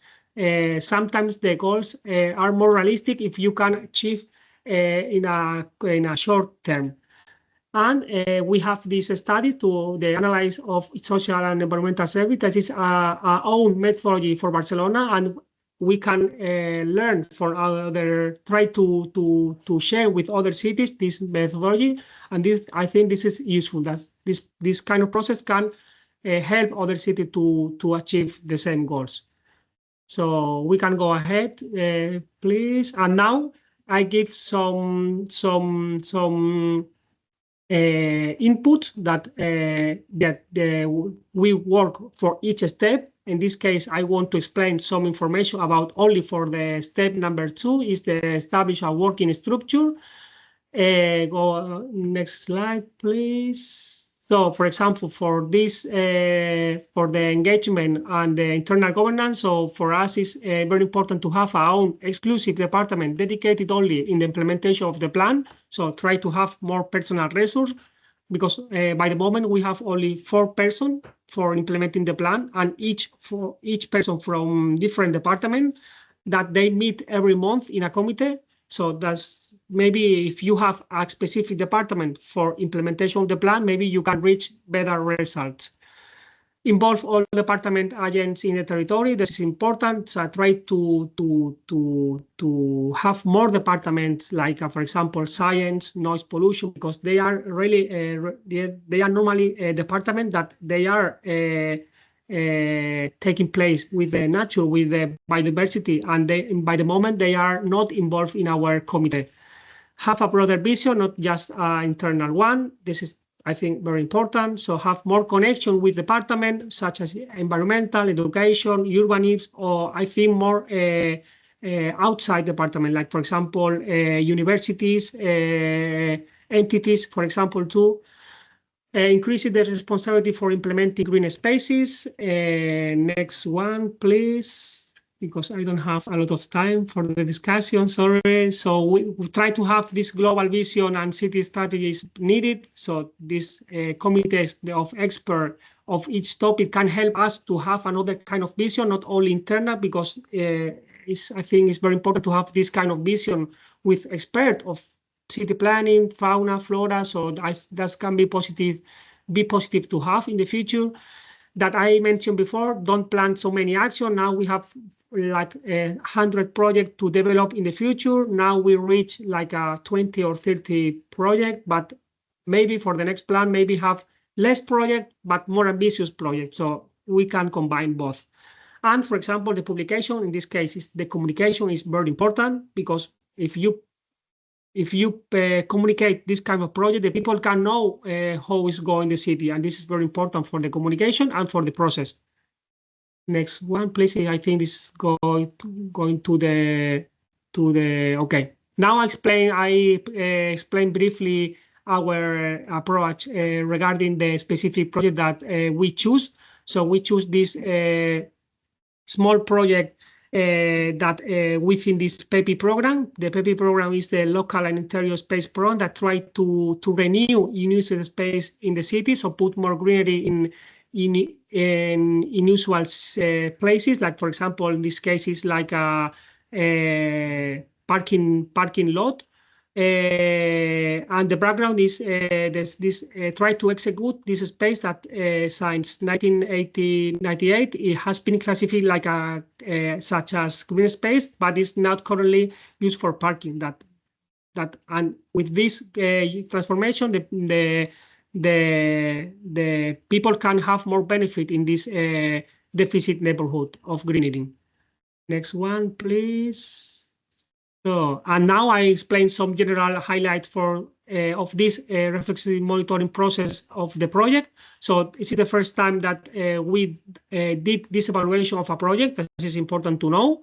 sometimes the goals are more realistic if you can achieve in a short term. And we have this study to the analysis of social and environmental service. This is our own methodology for Barcelona, and we can learn for try to share with other cities this methodology. And I think this is useful. That this kind of process can help other cities to achieve the same goals. So we can go ahead, please. And now I give some input that we work for each step. In this case, I want to explain some information about only for the step number 2 is to establish a working structure. Go next slide, please. So, for example, for this, for the engagement and the internal governance, so for us it's very important to have our own exclusive department dedicated only in the implementation of the plan. So try to have more personal resources, because by the moment we have only 4 persons for implementing the plan, and each person from different department that they meet every month in a committee. So that's maybe if you have a specific department for implementation of the plan, maybe you can reach better results. Involve all department agents in the territory. This is important. So try to have more departments like, for example, science, noise pollution, because they are really they are normally a department that they are taking place with the nature, with the biodiversity, and by the moment they are not involved in our committee. Have a broader vision, not just an internal one. This is, I think, very important. So have more connection with department, such as environmental, education, urbanism, or I think more outside department, like, for example, universities, entities, for example, too. Increasing the responsibility for implementing green spaces. Next one, please, because I don't have a lot of time for the discussion, sorry. So we try to have this global vision and city strategies needed. So this committees of experts of each topic can help us to have another kind of vision, not only internal, because I think it's very important to have this kind of vision with experts of city planning, fauna, flora. So that can be positive to have in the future. That I mentioned before, don't plan so many actions. Now we have like 100 projects to develop in the future. Now we reach like a 20 or 30 projects, but maybe for the next plan, maybe have less projects, but more ambitious projects. So we can combine both. And for example, the publication, in this case, the communication is very important, because if you communicate this kind of project, the people can know how it's going the city, and this is very important for the communication and for the process. Next one, please. I think this is going to the okay. Now I explain briefly our approach regarding the specific project that we choose. So we choose this small project within this PEPI program. The PEPI program is the local and interior space program that tries to renew unused space in the city, so put more greenery in usual places, like for example in this case is like a parking lot. And the background is this try to execute this space that since 1998 it has been classified like a such as green space, but is not currently used for parking. And with this transformation, the people can have more benefit in this deficit neighborhood of greenery. Next one, please. So, and now I explain some general highlights of this reflexive monitoring process of the project. So it's the first time that we did this evaluation of a project. That is important to know.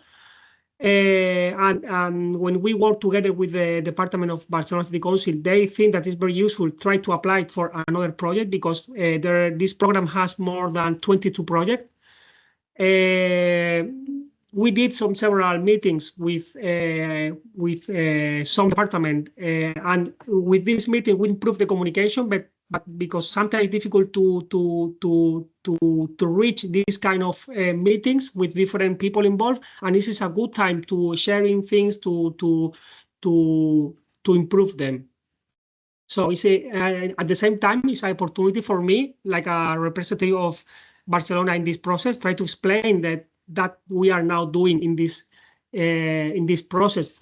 And when we work together with the Department of Barcelona City Council, they think that it's very useful to try to apply it for another project, because this program has more than 22 projects. We did several meetings with some department, and with this meeting we improved the communication, but because sometimes it's difficult to reach these kind of meetings with different people involved, and this is a good time to sharing things to improve them. So it's at the same time it's an opportunity for me, like a representative of Barcelona in this process, try to explain that we are now doing in this process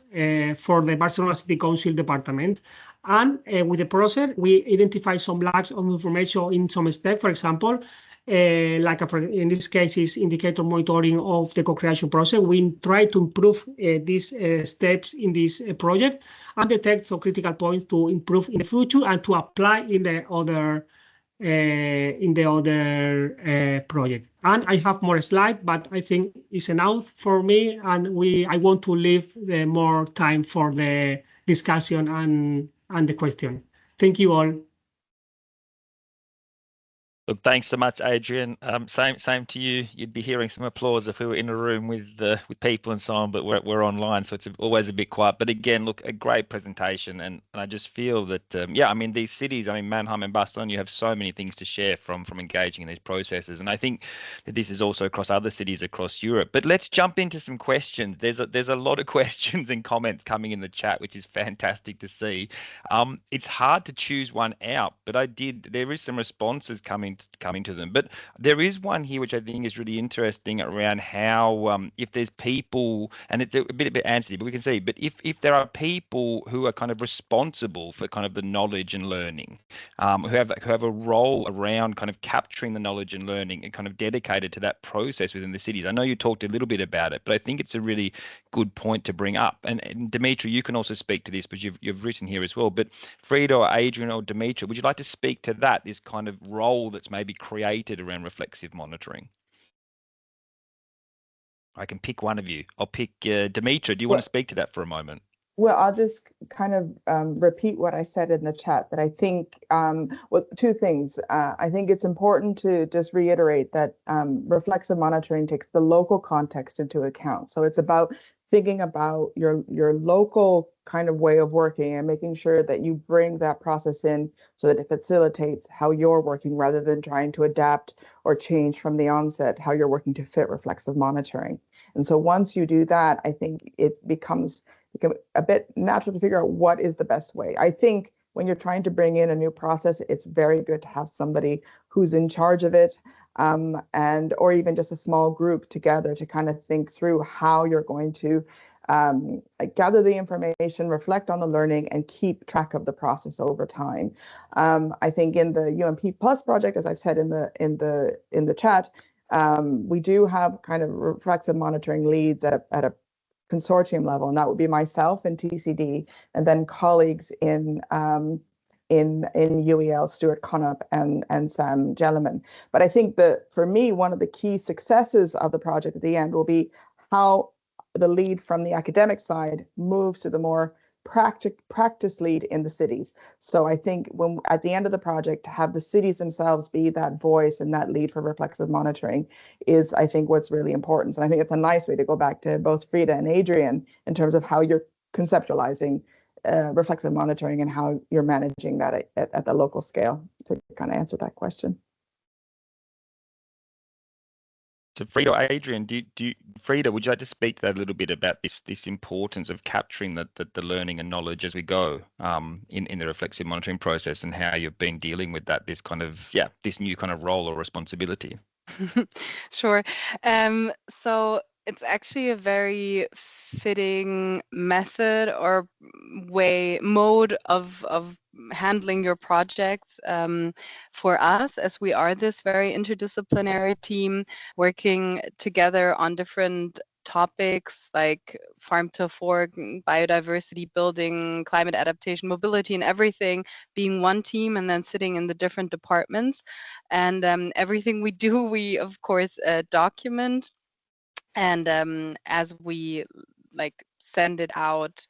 for the Barcelona City Council department. And with the process, we identify some lacks of information in some steps. For example, in this case is indicator monitoring of the co-creation process. We try to improve these steps in this project and detect some critical points to improve in the future and to apply in the other project. And I have more slides, but I think it's enough for me, and I want to leave more time for the discussion and the question. Thank you all. Look, thanks so much, Adrian. Same to you. You'd be hearing some applause if we were in a room with people and so on, but we're online, so it's always a bit quiet. But again, look, a great presentation, and I just feel that yeah, I mean these cities, I mean Mannheim and Barcelona, you have so many things to share from engaging in these processes, and I think that this is also across other cities across Europe. But let's jump into some questions. There's a lot of questions and comments coming in the chat, which is fantastic to see. It's hard to choose one out, but there is some responses coming to them, but there is one here which I think is really interesting around how if there's people, and it's a bit answered, but we can see, but if there are people who are kind of responsible for kind of the knowledge and learning, who have a role around kind of capturing the knowledge and learning and kind of dedicated to that process within the cities. I know you talked a little bit about it, but I think it's a really good point to bring up. And Dimitri, you can also speak to this, because you've written here as well. But Frida or Adrian or Dimitri, would you like to speak to that, this kind of role that's maybe created around reflexive monitoring? I can pick one of you. I'll pick Dimitri. Do you want to speak to that for a moment? Well, I'll just kind of repeat what I said in the chat, but I think two things. I think it's important to just reiterate that reflexive monitoring takes the local context into account. So it's about thinking about your local kind of way of working and making sure that you bring that process in so that it facilitates how you're working, rather than trying to adapt or change from the onset how you're working to fit reflexive monitoring. And so once you do that, I think it becomes a bit natural to figure out what is the best way. I think when you're trying to bring in a new process, it's very good to have somebody who's in charge of it, or even just a small group together to kind of think through how you're going to gather the information, reflect on the learning, and keep track of the process over time. I think in the UNPplus project, as I've said in the chat, we do have kind of reflexive monitoring leads at a consortium level, and that would be myself in TCD, and then colleagues in UEL, Stuart Conop and Sam Jelliman. But I think that for me, one of the key successes of the project at the end will be how the lead from the academic side moves to the more practice lead in the cities. So I think when at the end of the project, to have the cities themselves be that voice and that lead for reflexive monitoring is, I think, what's really important. And I think it's a nice way to go back to both Frida and Adrian in terms of how you're conceptualizing reflexive monitoring and how you're managing that at the local scale, to kind of answer that question. So Frida or Adrian, Frida, would you like to speak to that a little bit about this importance of capturing the learning and knowledge as we go in the reflexive monitoring process, and how you've been dealing with that, this new kind of role or responsibility? Sure. So it's actually a very fitting method or mode of handling your projects for us, as we are this very interdisciplinary team working together on different topics like farm to fork, biodiversity building, climate adaptation, mobility, and everything being one team, and then sitting in the different departments. And everything we do, we of course document, and as we send it out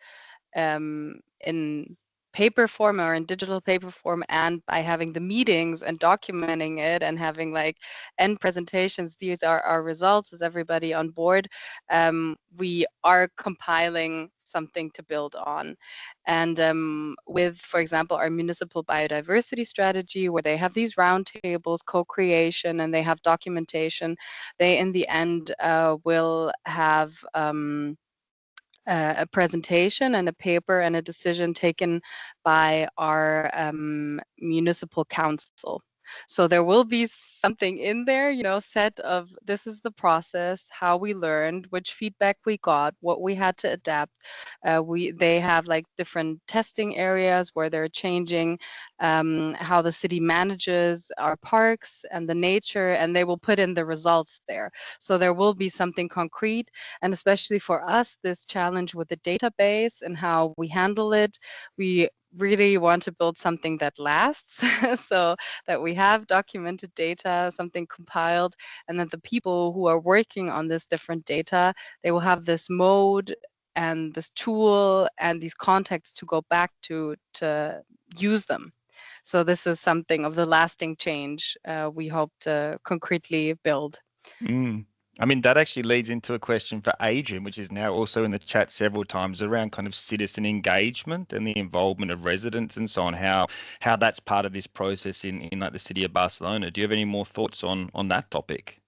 in paper form or in digital paper form, and by having the meetings and documenting it and having end presentations, these are our results. Is everybody on board? We are compiling something to build on. And with, for example, our municipal biodiversity strategy, where they have these roundtables, co-creation, and they have documentation, they in the end will have a presentation and a paper and a decision taken by our municipal council. So there will be something in there, set of this is the process, how we learned, which feedback we got, what we had to adapt. They have different testing areas where they're changing how the city manages our parks and the nature, and they will put in the results there. So there will be something concrete, and especially for us, this challenge with the database and how we handle it, we really want to build something that lasts, so that we have documented data, something compiled, and that the people who are working on this different data, they will have this mode and this tool and these contacts to go back to use them. So this is something of the lasting change we hope to concretely build. I mean, that actually leads into a question for Adrian, which is now also in the chat several times, around kind of citizen engagement and the involvement of residents and so on, how that's part of this process in the city of Barcelona. Do you have any more thoughts on that topic?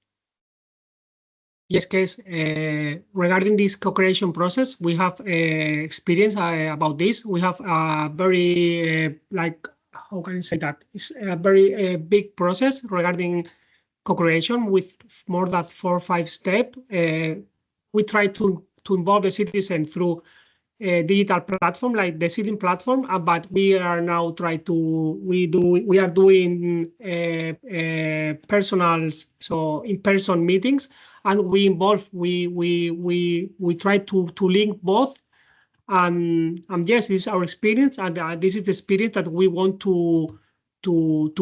Yes, Kes. Regarding this co-creation process, we have experience about this. We have a very, how can I say that? It's a very big process regarding co-creation with more than 4 or 5 steps. We try to involve the citizen through a digital platform like the Citizen platform, but we are now we are doing personals, so in-person meetings, and we try to link both. And yes, this is our experience, and this is the experience that we want to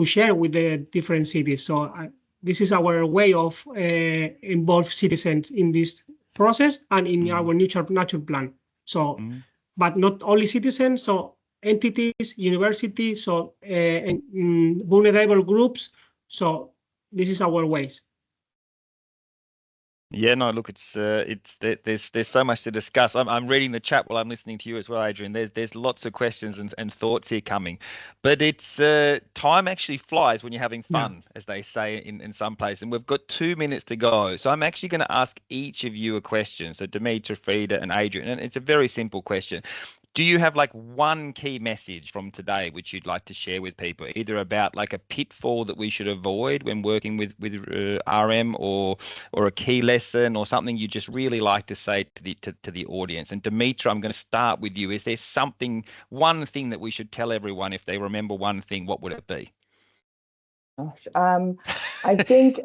share with the different cities. So this is our way of involve citizens in this process and in our nature plan. So, but not only citizens, so entities, universities, so vulnerable groups. So this is our ways. Yeah, no, look, there's so much to discuss. I'm reading the chat while I'm listening to you as well, Adrian. There's lots of questions and thoughts here coming, but it's time actually flies when you're having fun, as they say in some places. And we've got 2 minutes to go, so I'm actually going to ask each of you a question. So Dimitri, Frida, and Adrian, and it's a very simple question. Do you have one key message from today which you'd like to share with people, either about a pitfall that we should avoid when working with RM, or a key lesson, or something you just really like to say to the audience? And Dimitri, I'm going to start with you. Is there one thing that we should tell everyone if they remember one thing? What would it be? Gosh, I think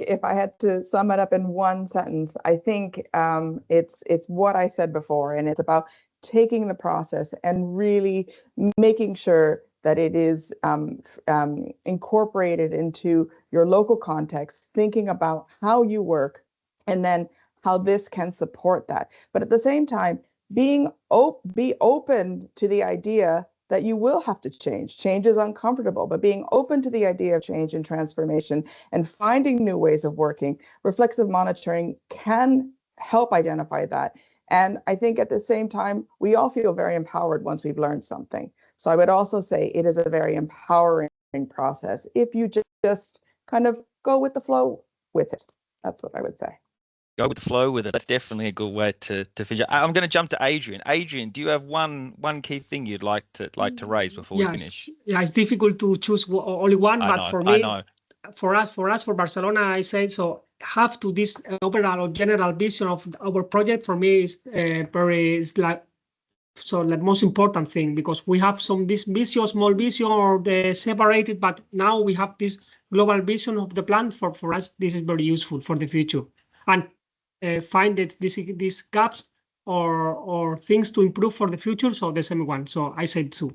if I had to sum it up in one sentence, I think it's what I said before, and it's about taking the process and really making sure that it is incorporated into your local context, thinking about how you work and then how this can support that. But at the same time, be open to the idea that you will have to change. Change is uncomfortable, but being open to the idea of change and transformation and finding new ways of working, reflexive monitoring can help identify that. And I think at the same time, we all feel very empowered once we've learned something. So I would also say it is a very empowering process if you just kind of go with the flow with it. That's what I would say. Go with the flow with it. That's definitely a good way to finish. I'm going to jump to Adrian. Adrian, do you have one key thing you'd like to raise before we finish? Yeah, it's difficult to choose only one, but for me, for us, for Barcelona, I say so. Have to this overall or general vision of our project for me is the most important thing, because we have this vision, small vision, or the separated, but now we have this global vision of the plan. For us, this is very useful for the future, and find that these gaps or things to improve for the future. So the same one. So I said two.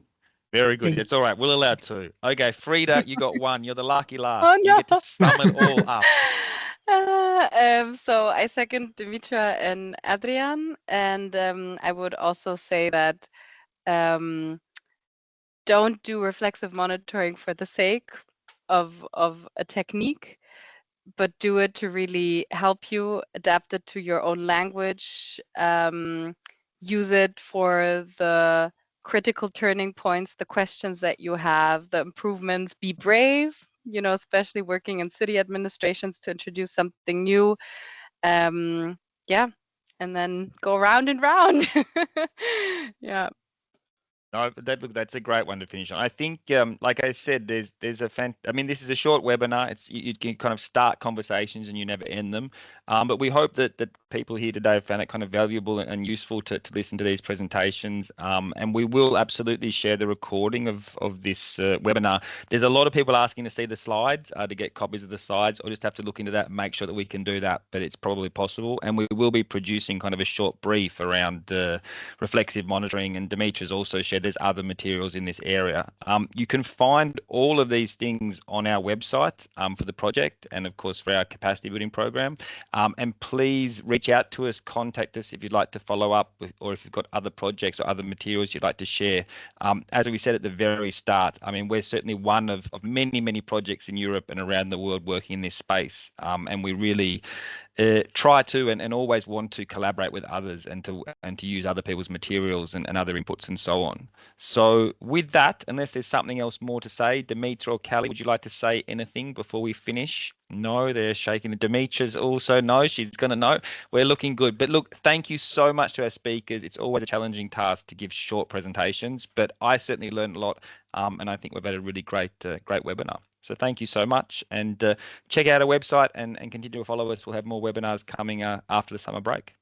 Very good. It's all right. We'll allow two. Okay, Frida, you got one. You're the lucky last. Oh, no. You get to sum it all up. So I second Dimitra and Adrian, and I would also say that don't do reflexive monitoring for the sake of a technique, but do it to really help you, adapt it to your own language, use it for the critical turning points, the questions that you have, the improvements. Be brave, especially working in city administrations, to introduce something new. Yeah, and then go round and round. Yeah. No, that's a great one to finish on. I think, like I said, there's this is a short webinar. You can kind of start conversations and you never end them. But we hope that people here today have found it kind of valuable and useful to listen to these presentations. And we will absolutely share the recording of this webinar. There's a lot of people asking to see the slides, to get copies of the slides, or just have to look into that and make sure that we can do that. But it's probably possible. And we will be producing kind of a short brief around reflexive monitoring. And Dimitra's also shared there's other materials in this area. You can find all of these things on our website for the project, and of course for our capacity building program. And please reach out to us, contact us if you'd like to follow up, or if you've got other projects or other materials you'd like to share. As we said at the very start, I mean, we're certainly one of many projects in Europe and around the world working in this space, and we really try to and always want to collaborate with others and to use other people's materials and other inputs and so on. So with that, unless there's something else more to say, Dimitra or Callie, would you like to say anything before we finish? No, they're shaking. Dimitra's also no, she's going to know. We're looking good. But look, thank you so much to our speakers. It's always a challenging task to give short presentations, but I certainly learned a lot, and I think we've had a really great webinar. So thank you so much, and check out our website and continue to follow us. We'll have more webinars coming after the summer break.